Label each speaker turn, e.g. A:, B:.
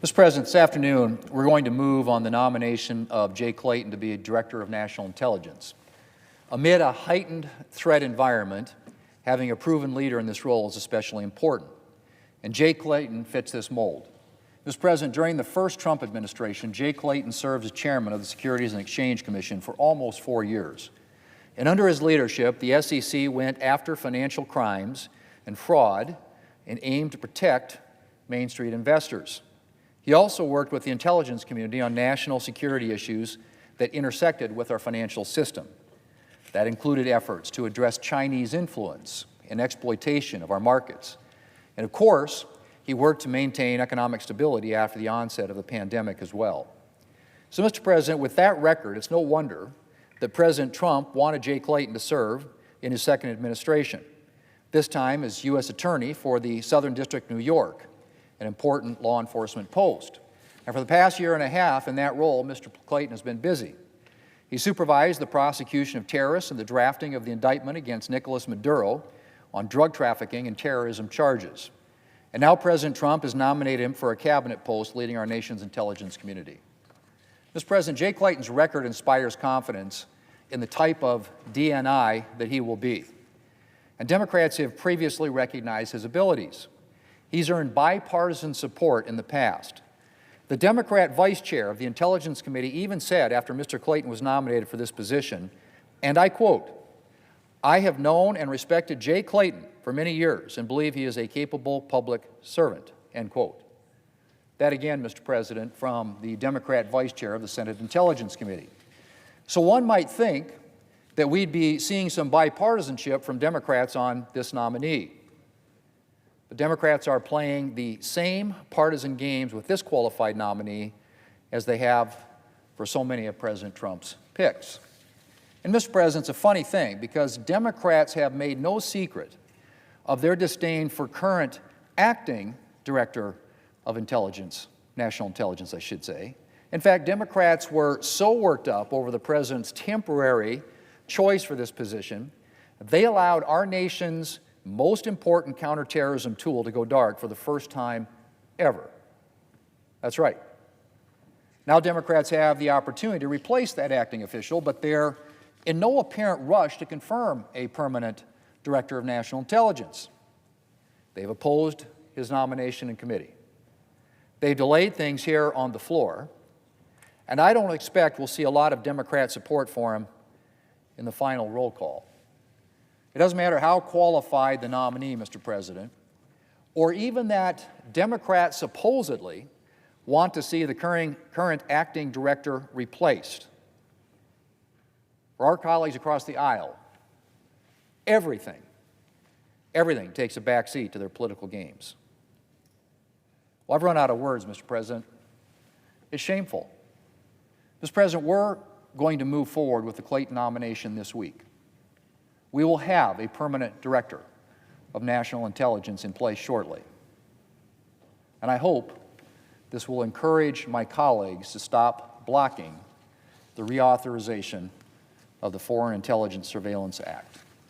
A: Mr. President, this afternoon, we're going to move on the nomination of Jay Clayton to be a Director of National Intelligence. Amid a heightened threat environment, having a proven leader in this role is especially important, and Jay Clayton fits this mold. Mr. President, during the first Trump administration, Jay Clayton served as chairman of the Securities and Exchange Commission for almost 4 years. And under his leadership, the SEC went after financial crimes and fraud and aimed to protect Main Street investors. He also worked with the intelligence community on national security issues that intersected with our financial system. That included efforts to address Chinese influence and exploitation of our markets. And of course, he worked to maintain economic stability after the onset of the pandemic as well. So, Mr. President, with that record, it's no wonder that President Trump wanted Jay Clayton to serve in his second administration, this time as U.S. Attorney for the Southern District of New York, an important law enforcement post. And for the past year and a half in that role, Mr. Clayton has been busy. He supervised the prosecution of terrorists and the drafting of the indictment against Nicolas Maduro on drug trafficking and terrorism charges. And now President Trump has nominated him for a cabinet post leading our nation's intelligence community. Mr. President, Jay Clayton's record inspires confidence in the type of DNI that he will be. And Democrats have previously recognized his abilities. He's earned bipartisan support in the past. The Democrat vice chair of the Intelligence Committee even said after Mr. Clayton was nominated for this position, and I quote, "I have known and respected Jay Clayton for many years and believe he is a capable public servant," end quote. That again, Mr. President, from the Democrat vice chair of the Senate Intelligence Committee. So one might think that we'd be seeing some bipartisanship from Democrats on this nominee. The Democrats are playing the same partisan games with this qualified nominee as they have for so many of President Trump's picks. And, Mr. President, it's a funny thing because Democrats have made no secret of their disdain for current acting Director of Intelligence, National Intelligence, I should say. In fact, Democrats were so worked up over the President's temporary choice for this position, they allowed our nation's most important counterterrorism tool to go dark for the first time ever. That's right. Now Democrats have the opportunity to replace that acting official, but they're in no apparent rush to confirm a permanent Director of National Intelligence. They've opposed his nomination in committee. They've delayed things here on the floor, and I don't expect we'll see a lot of Democrat support for him in the final roll call. It doesn't matter how qualified the nominee, Mr. President, or even that Democrats supposedly want to see the current acting director replaced. For our colleagues across the aisle, everything takes a back seat to their political games. Well, I've run out of words, Mr. President. It's shameful. Mr. President, we're going to move forward with the Clayton nomination this week. We will have a permanent Director of National Intelligence in place shortly. And I hope this will encourage my colleagues to stop blocking the reauthorization of the Foreign Intelligence Surveillance Act.